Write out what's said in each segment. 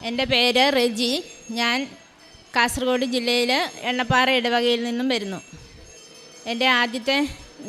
എൻ്റെ പേര് റെജി. ഞാൻ കാസർഗോഡ് ജില്ലയിൽ എണ്ണപ്പാറ ഇടവകയിൽ നിന്നും വരുന്നു.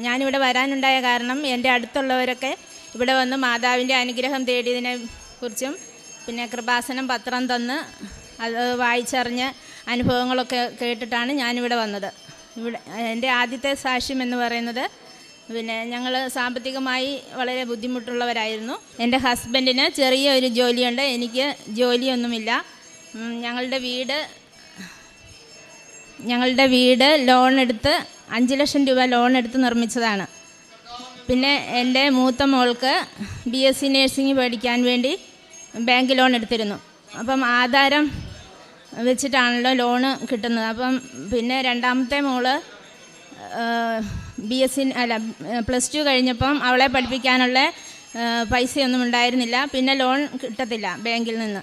ഞാനിവിടെ വരാനുണ്ടായ കാരണം എൻ്റെ അടുത്തുള്ളവരൊക്കെ ഇവിടെ വന്ന് മാതാവിൻ്റെ അനുഗ്രഹം തേടിയതിനെ കുറിച്ചും പിന്നെ കൃപാസനം പത്രം തന്ന് അത് വായിച്ചറിഞ്ഞ അനുഭവങ്ങളൊക്കെ കേട്ടിട്ടാണ് ഞാനിവിടെ വന്നത്. എൻ്റെ ആദ്യത്തെ സാക്ഷ്യം എന്ന് പറയുന്നത് ഞങ്ങൾ സാമ്പത്തികമായി വളരെ ബുദ്ധിമുട്ടുള്ളവരായിരുന്നു. എൻ്റെ ഹസ്ബൻഡിന് ചെറിയൊരു ജോലിയുണ്ട്, എനിക്ക് ജോലിയൊന്നുമില്ല. ഞങ്ങളുടെ വീട് ലോൺ എടുത്ത് 5 ലക്ഷം രൂപ ലോൺ എടുത്ത് നിർമ്മിച്ചതാണ്. പിന്നെ എൻ്റെ മൂത്ത മോൾക്ക് BSc നേഴ്സിംഗ് പഠിക്കാൻ വേണ്ടി ബാങ്ക് ലോൺ എടുത്തിരുന്നു. അപ്പം ആധാരം വെച്ചിട്ടാണല്ലോ ലോണ് കിട്ടുന്നത്. അപ്പം പിന്നെ രണ്ടാമത്തെ മോള് +2 കഴിഞ്ഞപ്പം അവളെ പഠിപ്പിക്കാനുള്ള പൈസയൊന്നും ഉണ്ടായിരുന്നില്ല. പിന്നെ ലോൺ കിട്ടത്തില്ല ബാങ്കിൽ നിന്ന്.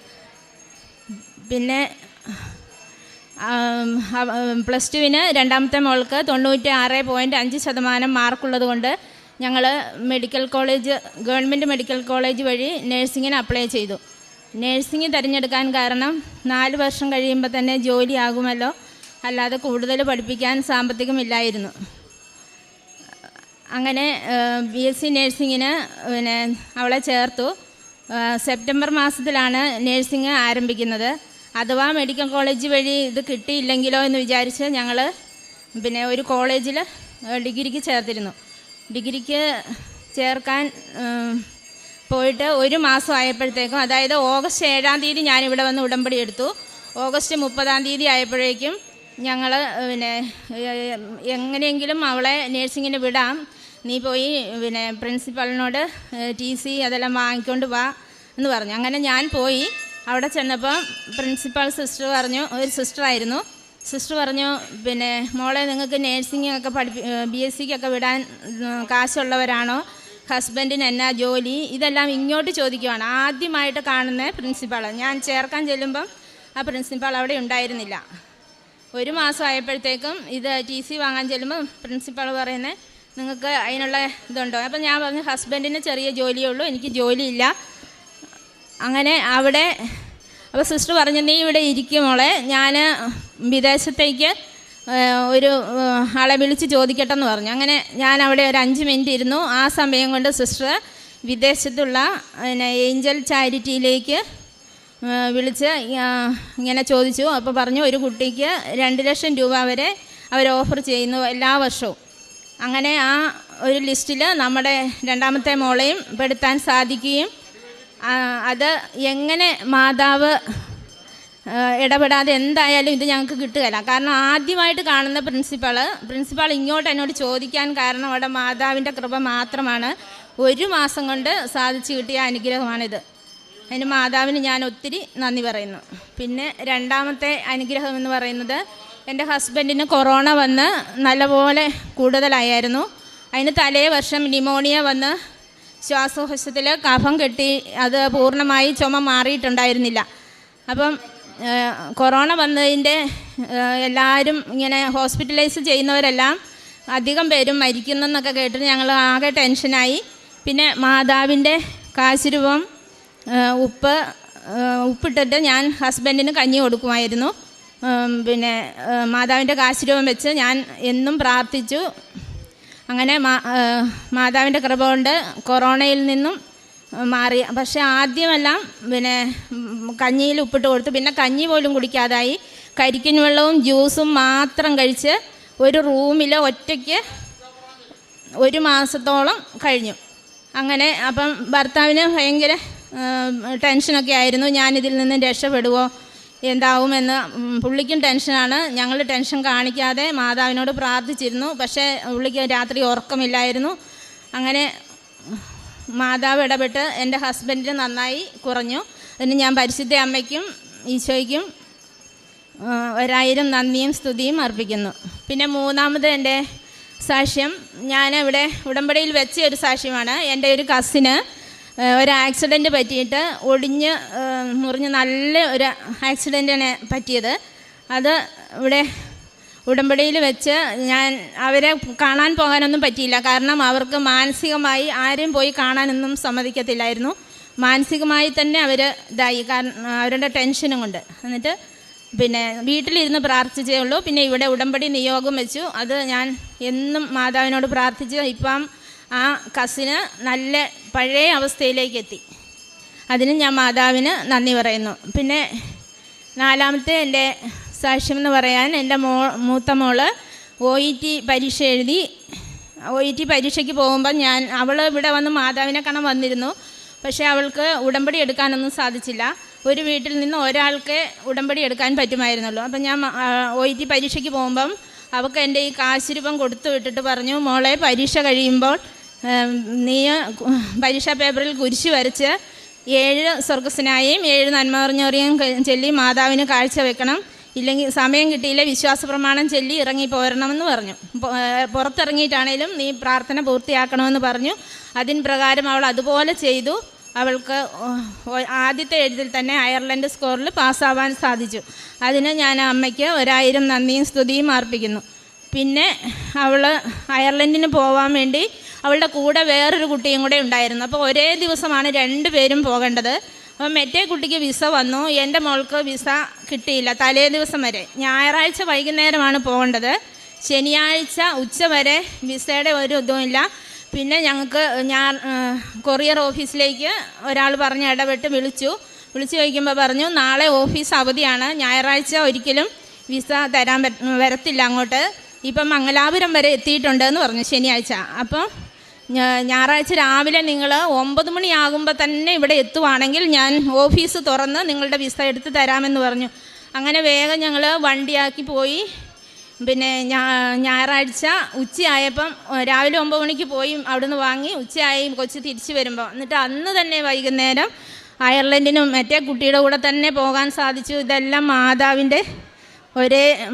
പിന്നെ +2-ന് രണ്ടാമത്തെ മോൾക്ക് 96.5% മാർക്കുള്ളത് കൊണ്ട് ഞങ്ങൾ ഗവൺമെൻറ് മെഡിക്കൽ കോളേജ് വഴി നേഴ്സിങ്ങിന് അപ്ലൈ ചെയ്തു. നേഴ്സിംഗ് തിരഞ്ഞെടുക്കാൻ കാരണം 4 വർഷം കഴിയുമ്പോൾ തന്നെ ജോലിയാകുമല്ലോ, അല്ലാതെ കൂടുതൽ പഠിപ്പിക്കാൻ സാമ്പത്തികമില്ലായിരുന്നു. അങ്ങനെ BSc നേഴ്സിങ്ങിന് അവളെ ചേർത്തു. സെപ്റ്റംബർ മാസത്തിലാണ് നേഴ്സിംഗ് ആരംഭിക്കുന്നത്. അഥവാ മെഡിക്കൽ കോളേജ് വഴി ഇത് കിട്ടിയില്ലെങ്കിലോ എന്ന് വിചാരിച്ച് ഞങ്ങൾ ഒരു കോളേജിൽ ഡിഗ്രിക്ക് ചേർത്തിരുന്നു. ഡിഗ്രിക്ക് ചേർക്കാൻ പോയിട്ട് 1 മാസം ആയപ്പോഴത്തേക്കും, അതായത് ഓഗസ്റ്റ് 7-ാം തീയതി ഞാനിവിടെ വന്ന് ഉടമ്പടി എടുത്തു. ഓഗസ്റ്റ് 30-ാം തീയതി ആയപ്പോഴേക്കും ഞങ്ങൾ എങ്ങനെയെങ്കിലും അവളെ നേഴ്സിങ്ങിന് വിടാം, നീ പോയി പ്രിൻസിപ്പളിനോട് TC അതെല്ലാം വാങ്ങിക്കൊണ്ട് വാ എന്ന് പറഞ്ഞു. അങ്ങനെ ഞാൻ പോയി. അവിടെ ചെന്നപ്പം പ്രിൻസിപ്പൽ ഒരു സിസ്റ്ററായിരുന്നു. സിസ്റ്റർ പറഞ്ഞു, മോളെ നിങ്ങൾക്ക് നേഴ്സിംഗ് ഒക്കെ BScക്കൊക്കെ വിടാൻ കാശുള്ളവരാണോ, ഹസ്ബൻഡിന് എന്നാ ജോലി, ഇതെല്ലാം ഇങ്ങോട്ട് ചോദിക്കുവാണ്. ആദ്യമായിട്ട് കാണുന്ന പ്രിൻസിപ്പാൾ. ഞാൻ ചേർക്കാൻ ചെല്ലുമ്പം ആ പ്രിൻസിപ്പാൾ അവിടെ ഉണ്ടായിരുന്നില്ല. 1 മാസം ആയപ്പോഴത്തേക്കും ഇത് TC വാങ്ങാൻ ചെല്ലുമ്പോൾ പ്രിൻസിപ്പാൾ പറയുന്നത്, നിങ്ങൾക്ക് അതിനുള്ള ഇതുണ്ടോ? അപ്പം ഞാൻ പറഞ്ഞു, ഹസ്ബൻഡിന് ചെറിയ ജോലിയേ ഉള്ളൂ, എനിക്ക് ജോലിയില്ല. അങ്ങനെ അപ്പോൾ സിസ്റ്റർ പറഞ്ഞു, നീ ഇവിടെ ഇരിക്കും മോളെ, ഞാൻ വിദേശത്തേക്ക് ഒരു ആളെ വിളിച്ച് ചോദിക്കട്ടെ എന്ന് പറഞ്ഞു. അങ്ങനെ ഞാൻ അവിടെ ഒരു 5 മിനിറ്റ് ഇരുന്നു. ആ സമയം കൊണ്ട് സിസ്റ്റർ വിദേശത്തുള്ള ഏഞ്ചൽ ചാരിറ്റിയിലേക്ക് വിളിച്ച് ഇങ്ങനെ ചോദിച്ചു. അപ്പോൾ പറഞ്ഞു, ഒരു കുട്ടിക്ക് 2 ലക്ഷം രൂപ വരെ അവർ ഓഫർ ചെയ്യുന്നു എല്ലാ വർഷവും. അങ്ങനെ ആ ഒരു ലിസ്റ്റിൽ നമ്മുടെ രണ്ടാമത്തെ മോളെയും പെടുത്താൻ സാധിക്കുകയും അത് എങ്ങനെ മാതാവ് ഇടപെടാതെ എന്തായാലും ഇത് ഞങ്ങൾക്ക് കിട്ടുകയില്ല. കാരണം ആദ്യമായിട്ട് കാണുന്ന പ്രിൻസിപ്പാൾ ഇങ്ങോട്ട് എന്നോട് ചോദിക്കാൻ കാരണം അവിടെ മാതാവിൻ്റെ കൃപ മാത്രമാണ്. 1 മാസം കൊണ്ട് സാധിച്ചു കിട്ടിയ അനുഗ്രഹമാണിത്. അതിന് മാതാവിന് ഞാൻ ഒത്തിരി നന്ദി പറയുന്നു. പിന്നെ രണ്ടാമത്തെ അനുഗ്രഹം എന്ന് പറയുന്നത്, എൻ്റെ ഹസ്ബൻഡിന് കൊറോണ വന്ന് നല്ലപോലെ കൂടുതലായിരുന്നു. അതിന് തലേ വർഷം ന്യൂമോണിയ വന്ന് ശ്വാസകോശത്തിൽ കഫം കെട്ടി അത് പൂർണ്ണമായി ചുമ മാറിയിട്ടുണ്ടായിരുന്നില്ല. അപ്പം കൊറോണ വന്നതിൻ്റെ എല്ലാവരും ഇങ്ങനെ ഹോസ്പിറ്റലൈസ് ചെയ്യുന്നവരെല്ലാം അധികം പേരും മരിക്കുന്നെന്നൊക്കെ കേട്ടിട്ട് ഞങ്ങൾ ആകെ ടെൻഷനായി. പിന്നെ മാതാവിൻ്റെ കാശുരൂപം ഉപ്പിട്ടിട്ട് ഞാൻ ഹസ്ബൻഡിന് കഞ്ഞി കൊടുക്കുമായിരുന്നു. മാതാവിൻ്റെ കാശുരൂപം വെച്ച് ഞാൻ എന്നും പ്രാർത്ഥിച്ചു. അങ്ങനെ മാതാവിൻ്റെ കൃപ കൊണ്ട് കൊറോണയിൽ നിന്നും മാറി. പക്ഷേ ആദ്യമെല്ലാം കഞ്ഞിയിൽ ഉപ്പിട്ട് കൊടുത്തു. പിന്നെ കഞ്ഞി പോലും കുടിക്കാതായി. കരിക്കിൻ വെള്ളവും ജ്യൂസും മാത്രം കഴിച്ച് ഒരു റൂമിൽ ഒറ്റയ്ക്ക് 1 മാസത്തോളം കഴിഞ്ഞു. അങ്ങനെ അപ്പം ഭർത്താവിന് ഭയങ്കര ടെൻഷനൊക്കെ ആയിരുന്നു, ഞാനിതിൽ നിന്ന് രക്ഷപ്പെടുമോ എന്താവുമെന്ന്. പുള്ളിക്കും ടെൻഷനാണ്. ഞങ്ങൾ ടെൻഷൻ കാണിക്കാതെ മാതാവിനോട് പ്രാർത്ഥിച്ചിരുന്നു. പക്ഷേ പുള്ളിക്ക് രാത്രി ഉറക്കമില്ലായിരുന്നു. അങ്ങനെ മാതാവ് ഇടപെട്ട് എൻ്റെ ഹസ്ബൻഡിന് നന്നായി കുറഞ്ഞു. അതിന് ഞാൻ പരിശുദ്ധ അമ്മയ്ക്കും ഈശോയ്ക്കും 1000 നന്ദിയും സ്തുതിയും അർപ്പിക്കുന്നു. പിന്നെ മൂന്നാമത് എൻ്റെ സാക്ഷ്യം, ഞാനിവിടെ ഉടമ്പടിയിൽ വെച്ച ഒരു സാക്ഷ്യമാണ്. എൻ്റെ ഒരു കസിന് ഒരു ആക്സിഡൻറ്റ് പറ്റിയിട്ട് മുറിഞ്ഞ് നല്ല ഒരു ആക്സിഡൻറ്റാണ് പറ്റിയത്. അത് ഇവിടെ ഉടമ്പടിയിൽ വെച്ച് അവരെ കാണാൻ പോകാനൊന്നും പറ്റിയില്ല. കാരണം അവർക്ക് മാനസികമായി ആരും പോയി കാണാനൊന്നും സമ്മതിക്കത്തില്ലായിരുന്നു. മാനസികമായി തന്നെ അവർ ഇതായി, കാരണം അവരുടെ ടെൻഷനും കൊണ്ട്. എന്നിട്ട് പിന്നെ വീട്ടിലിരുന്ന് പ്രാർത്ഥിച്ചേ ഉള്ളൂ. പിന്നെ ഇവിടെ ഉടമ്പടി നിയോഗം വെച്ചു. അത് ഞാൻ എന്നും മാതാവിനോട് പ്രാർത്ഥിച്ച് ഇപ്പം ആ കസിന് നല്ല പഴയ അവസ്ഥയിലേക്ക് എത്തി. അതിന് ഞാൻ മാതാവിന് നന്ദി പറയുന്നു. പിന്നെ നാലാമത്തെ എൻ്റെ സാക്ഷ്യം എന്ന് പറയാൻ, എൻ്റെ മൂത്ത മോള് OET പരീക്ഷ എഴുതി. OET പരീക്ഷയ്ക്ക് പോകുമ്പം അവൾ ഇവിടെ വന്ന് മാതാവിനെ കാണാൻ വന്നിരുന്നു. പക്ഷേ അവൾക്ക് ഉടമ്പടി എടുക്കാനൊന്നും സാധിച്ചില്ല. ഒരു വീട്ടിൽ നിന്ന് ഒരാൾക്ക് ഉടമ്പടി എടുക്കാൻ പറ്റുമായിരുന്നുള്ളൂ. അപ്പം ഞാൻ OET പരീക്ഷയ്ക്ക് പോകുമ്പം അവൾക്ക് എൻ്റെ ഈ കാശുരൂപം കൊടുത്തു വിട്ടിട്ട് പറഞ്ഞു, മോളെ പരീക്ഷ കഴിയുമ്പോൾ നീ പരീക്ഷാ പേപ്പറിൽ കുരിശ് വരച്ച് 7 സ്വർഗസ്വനായും 7 നന്മ പറഞ്ഞോറിയും ചൊല്ലി മാതാവിന് കാഴ്ച വെക്കണം. ഇല്ലെങ്കിൽ സമയം കിട്ടിയില്ല, വിശ്വാസ പ്രമാണം ചൊല്ലി ഇറങ്ങി പോരണമെന്ന് പറഞ്ഞു. പുറത്തിറങ്ങിയിട്ടാണേലും നീ പ്രാർത്ഥന പൂർത്തിയാക്കണമെന്ന് പറഞ്ഞു. അതിന് പ്രകാരം അവൾ അതുപോലെ ചെയ്തു. അവൾക്ക് ആദ്യത്തെ എഴുതിൽ തന്നെ അയർലൻഡ് സ്കോറിൽ പാസ്സാവാൻ സാധിച്ചു. അതിന് ഞാൻ അമ്മയ്ക്ക് 1000 നന്ദിയും സ്തുതിയും അർപ്പിക്കുന്നു. പിന്നെ അവൾ അയർലൻഡിന് പോകാൻ വേണ്ടി അവളുടെ കൂടെ വേറൊരു കുട്ടിയും കൂടെ ഉണ്ടായിരുന്നു. അപ്പോൾ ഒരേ ദിവസമാണ് 2 പേരും പോകേണ്ടത്. അപ്പോൾ മറ്റേ കുട്ടിക്ക് വിസ വന്നു, എൻ്റെ മോൾക്ക് വിസ കിട്ടിയില്ല തലേ ദിവസം വരെ. ഞായറാഴ്ച വൈകുന്നേരമാണ് പോകേണ്ടത്. ശനിയാഴ്ച ഉച്ച വരെ വിസയുടെ ഒരു ഇതുമില്ല. പിന്നെ ഞങ്ങൾക്ക് കൊറിയർ ഓഫീസിലേക്ക് ഒരാൾ പറഞ്ഞ് ഇടപെട്ട് വിളിച്ചു ചോദിക്കുമ്പോൾ പറഞ്ഞു, നാളെ ഓഫീസ് അവധിയാണ്, ഞായറാഴ്ച ഒരിക്കലും വിസ വരത്തില്ല അങ്ങോട്ട്. ഇപ്പം മംഗലാപുരം വരെ എത്തിയിട്ടുണ്ടെന്ന് പറഞ്ഞു ശനിയാഴ്ച. അപ്പം ഞായറാഴ്ച രാവിലെ നിങ്ങൾ 9 മണിയാകുമ്പോൾ തന്നെ ഇവിടെ എത്തുവാണെങ്കിൽ ഞാൻ ഓഫീസ് തുറന്ന് നിങ്ങളുടെ വിസ എടുത്ത് തരാമെന്ന് പറഞ്ഞു. അങ്ങനെ വേഗം ഞങ്ങൾ വണ്ടിയാക്കി പോയി. പിന്നെ ഞായറാഴ്ച ഉച്ചയായപ്പം രാവിലെ 9 മണിക്ക് പോയി അവിടുന്ന് വാങ്ങി, ഉച്ചയായി കൊച്ചു തിരിച്ചു വരുമ്പോൾ. എന്നിട്ട് അന്ന് തന്നെ വൈകുന്നേരം അയർലൻഡിനും മറ്റേ കുട്ടിയുടെ കൂടെ തന്നെ പോകാൻ സാധിച്ചു. ഇതെല്ലാം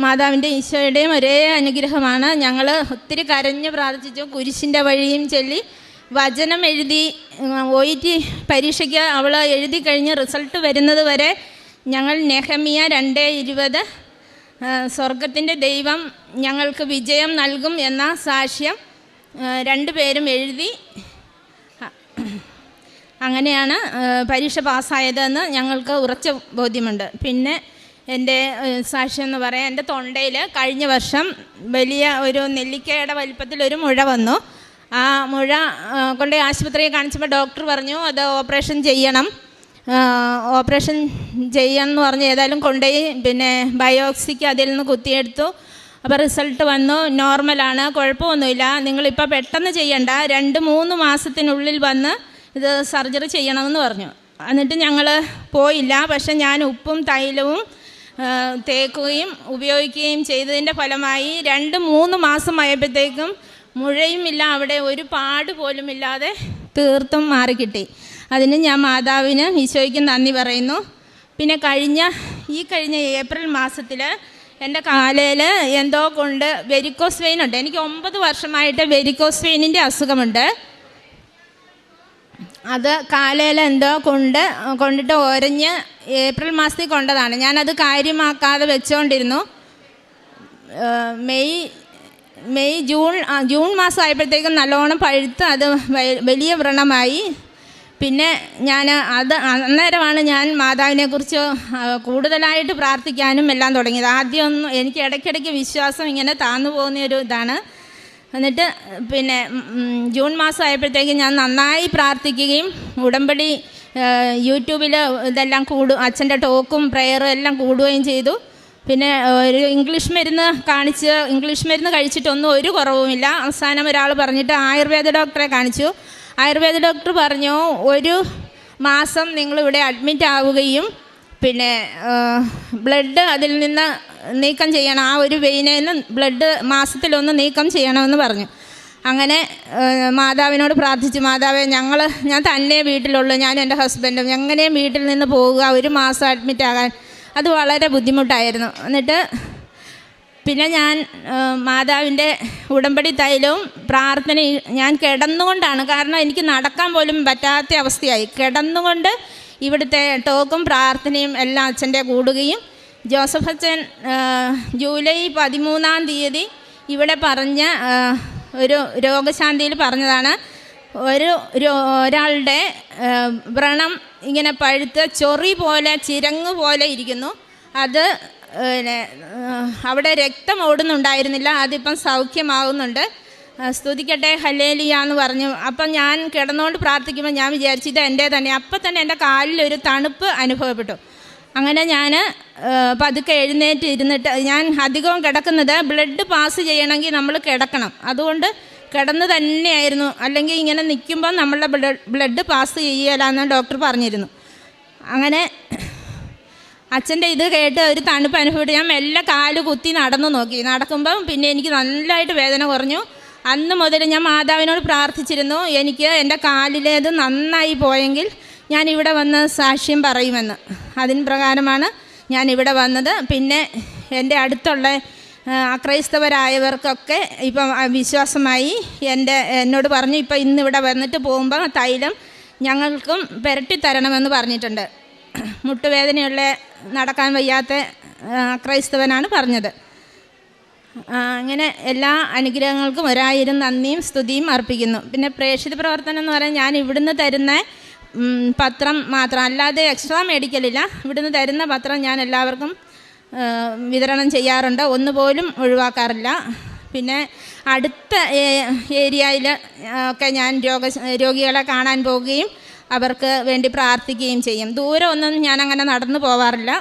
മാതാവിൻ്റെ ഈശോയുടെയും ഒരേ അനുഗ്രഹമാണ്. ഞങ്ങൾ ഒത്തിരി കരഞ്ഞ് പ്രാർത്ഥിച്ചു, കുരിശിൻ്റെ വഴിയും ചൊല്ലി വചനം എഴുതി. OET പരീക്ഷയ്ക്ക് അവൾ എഴുതി കഴിഞ്ഞ് റിസൾട്ട് വരുന്നത് വരെ ഞങ്ങൾ നെഹമ്യ 2:20 സ്വർഗത്തിൻ്റെ ദൈവം ഞങ്ങൾക്ക് വിജയം നൽകും എന്ന സാക്ഷ്യം 2 പേരും എഴുതി. അങ്ങനെയാണ് പരീക്ഷ പാസ്സായതെന്ന് ഞങ്ങൾക്ക് ഉറച്ച ബോധ്യമുണ്ട്. പിന്നെ എൻ്റെ സാക്ഷ്യം എന്ന് പറയാൻ, എൻ്റെ തൊണ്ടയിൽ കഴിഞ്ഞ വർഷം വലിയ ഒരു നെല്ലിക്കയുടെ വലിപ്പത്തിലൊരു മുഴ വന്നു. ആ മുഴ കൊണ്ട് ആശുപത്രിയെ കാണിച്ചപ്പോൾ ഡോക്ടർ പറഞ്ഞു അത് ഓപ്പറേഷൻ ചെയ്യണം എന്ന് പറഞ്ഞ് ഏതായാലും കൊണ്ടുപോയി. പിന്നെ ബയോപ്സിക്ക് അതിൽ നിന്ന് കുത്തിയെടുത്തു. അപ്പോൾ റിസൾട്ട് വന്നു, നോർമലാണ്, കുഴപ്പമൊന്നുമില്ല, നിങ്ങളിപ്പോൾ പെട്ടെന്ന് ചെയ്യണ്ട, 2-3 മാസത്തിനുള്ളിൽ വന്ന് ഇത് സർജറി ചെയ്യണമെന്ന് പറഞ്ഞു. എന്നിട്ട് ഞങ്ങൾ പോയില്ല. പക്ഷെ ഞാൻ ഉപ്പും തൈലവും തേക്കുകയും ഉപയോഗിക്കുകയും ചെയ്തതിൻ്റെ ഫലമായി 2-3 മാസം ആയപ്പോഴത്തേക്കും മുഴയുമില്ല, അവിടെ ഒരു പാട് പോലും ഇല്ലാതെ തീർത്തും മാറിക്കിട്ടി. അതിന് ഞാൻ മാതാവിന് ഈശോയ്ക്ക് നന്ദി പറയുന്നു. പിന്നെ കഴിഞ്ഞ ഏപ്രിൽ മാസത്തിൽ എൻ്റെ കാലയിൽ എന്തോ കൊണ്ട് വെരിക്കോസ് വെയിൻ ഉണ്ട്. എനിക്ക് 9 വർഷമായിട്ട് വെരിക്കോസ് വെയിനിൻ്റെ അസുഖമുണ്ട്. അത് കാലയിൽ എന്തോ കൊണ്ടിട്ട് ഒരഞ്ഞ് ഏപ്രിൽ മാസത്തിൽ കൊണ്ടതാണ്. ഞാനത് കാര്യമാക്കാതെ വെച്ചുകൊണ്ടിരുന്നു. ജൂൺ മാസം ആയപ്പോഴത്തേക്കും നല്ലോണം പഴുത്ത് അത് വലിയ വ്രണമായി. പിന്നെ അന്നേരമാണ് ഞാൻ മാതാവിനെക്കുറിച്ച് കൂടുതലായിട്ട് പ്രാർത്ഥിക്കാനും എല്ലാം തുടങ്ങിയത്. ആദ്യമൊന്നും എനിക്ക് ഇടയ്ക്കിടയ്ക്ക് വിശ്വാസം ഇങ്ങനെ താന്നു പോകുന്നൊരു ഇതാണ്. എന്നിട്ട് പിന്നെ ജൂൺ മാസം ആയപ്പോഴത്തേക്കും ഞാൻ നന്നായി പ്രാർത്ഥിക്കുകയും ഉടമ്പടി യൂട്യൂബിൽ ഇതെല്ലാം അച്ഛൻ്റെ ടോക്കും പ്രയറും എല്ലാം കൂടുകയും ചെയ്തു. പിന്നെ ഒരു ഇംഗ്ലീഷ് മരുന്ന് കഴിച്ചിട്ടൊന്നും ഒരു കുറവുമില്ല. അവസാനം ഒരാൾ പറഞ്ഞിട്ട് ആയുർവേദ ഡോക്ടറെ കാണിച്ചു. ആയുർവേദ ഡോക്ടർ പറഞ്ഞു, 1 മാസം നിങ്ങളിവിടെ അഡ്മിറ്റ് ആവുകയും പിന്നെ ബ്ലഡ് അതിൽ നിന്ന് നീക്കം ചെയ്യണം, ആ ഒരു വെയിനിൽ നിന്ന് ബ്ലഡ് മാസത്തിലൊന്ന് നീക്കം ചെയ്യണമെന്ന് പറഞ്ഞു. അങ്ങനെ മാതാവിനോട് പ്രാർത്ഥിച്ചു, മാതാവേ ഞാൻ തന്നെ വീട്ടിലുള്ളൂ, ഞാനും എൻ്റെ ഹസ്ബൻഡും എങ്ങനെയും വീട്ടിൽ നിന്ന് പോവുക, 1 മാസം അഡ്മിറ്റ് ആകാൻ അത് വളരെ ബുദ്ധിമുട്ടായിരുന്നു. എന്നിട്ട് പിന്നെ ഞാൻ മാതാവിൻ്റെ ഉടമ്പടി തൈലവും പ്രാർത്ഥനയും ഞാൻ കിടന്നുകൊണ്ടാണ്, കാരണം എനിക്ക് നടക്കാൻ പോലും പറ്റാത്ത അവസ്ഥയായി. കിടന്നുകൊണ്ട് ഇവിടുത്തെ ടോക്കും പ്രാർത്ഥനയും എല്ലാം അച്ഛൻ്റെ കൂടുകയും ജോസഫ് അച്ഛൻ ജൂലൈ 13-ാം തീയതി ഇവിടെ പറഞ്ഞ ഒരു രോഗശാന്തിയിൽ പറഞ്ഞതാണ്, ഒരാളുടെ വ്രണം ഇങ്ങനെ പഴുത്ത് ചൊറി പോലെ ചിരങ്ങ് പോലെ ഇരിക്കുന്നു. അത് പിന്നെ അവിടെ രക്തം ഓടുന്നുണ്ടായിരുന്നില്ല, അതിപ്പം സൗഖ്യമാകുന്നുണ്ട്. സ്തുതിക്കട്ടെ ഹല്ലേലൂയ എന്ന് പറഞ്ഞു. അപ്പം ഞാൻ കിടന്നുകൊണ്ട് പ്രാർത്ഥിക്കുമ്പോൾ ഞാൻ വിചാരിച്ചത് എൻ്റെ തന്നെ. അപ്പം തന്നെ എൻ്റെ കാലിലൊരു തണുപ്പ് അനുഭവപ്പെട്ടു. അങ്ങനെ ഞാൻ പതുക്കെ എഴുന്നേറ്റ് ഇരുന്നിട്ട്, ഞാൻ അധികവും കിടക്കുന്നത് ബ്ലഡ് പാസ് ചെയ്യണമെങ്കിൽ നമ്മൾ കിടക്കണം, അതുകൊണ്ട് കിടന്ന് തന്നെയായിരുന്നു. അല്ലെങ്കിൽ ഇങ്ങനെ നിൽക്കുമ്പോൾ നമ്മളുടെ ബ്ലഡ് പാസ് ചെയ്യലാന്ന് ഡോക്ടർ പറഞ്ഞിരുന്നു. അങ്ങനെ അച്ഛൻ്റെ ഇത് കേട്ട് ഒരു തണുപ്പ് അനുഭവപ്പെട്ട് ഞാൻ മെല്ലെ കാല് കുത്തി നടന്നു നോക്കി. നടക്കുമ്പം പിന്നെ എനിക്ക് നല്ലതായിട്ട് വേദന കുറഞ്ഞു. അന്ന് മുതൽ ഞാൻ മാതാവിനോട് പ്രാർത്ഥിച്ചിരുന്നു, എനിക്ക് എൻ്റെ കാലിലേത് നന്നായി പോയെങ്കിൽ ഞാൻ ഇവിടെ വന്ന് സാക്ഷ്യം പറയുമെന്ന്. അതിന് പ്രകാരമാണ് ഞാൻ ഇവിടെ വന്നത്. പിന്നെ എൻ്റെ അടുത്തുള്ള അക്രൈസ്തവരായവർക്കൊക്കെ ഇപ്പം വിശ്വാസമായി. എന്നോട് പറഞ്ഞു, ഇപ്പം ഇന്നിവിടെ വന്നിട്ട് പോകുമ്പോൾ തൈലം ഞങ്ങൾക്കും പുരട്ടി തരണമെന്ന് പറഞ്ഞിട്ടുണ്ട്. മുട്ടുവേദനയുള്ള നടക്കാൻ വയ്യാത്ത ക്രൈസ്തവനാണ് പറഞ്ഞത്. അങ്ങനെ എല്ലാ അനുഗ്രഹങ്ങൾക്കും 1000 നന്ദിയും സ്തുതിയും അർപ്പിക്കുന്നു. പിന്നെ പ്രേക്ഷിത പ്രവർത്തനം എന്ന് പറയാൻ ഞാൻ ഇവിടുന്ന് തരുന്ന പത്രം മാത്രം, അല്ലാതെ എക്സ്ട്രാ മേടിക്കലില്ല. ഇവിടുന്ന് തരുന്ന പത്രം ഞാൻ എല്ലാവർക്കും വിതരണം ചെയ്യാറുണ്ട്, ഒന്നുപോലും ഒഴിവാക്കാറില്ല. പിന്നെ അടുത്ത ഏരിയയിൽ ഒക്കെ ഞാൻ രോഗികളെ കാണാൻ പോവുകയും അവർക്ക് വേണ്ടി പ്രാർത്ഥിക്കുകയും ചെയ്യും. ദൂരം ഒന്നും ഞാൻ അങ്ങനെ നടന്നു പോവാറില്ല.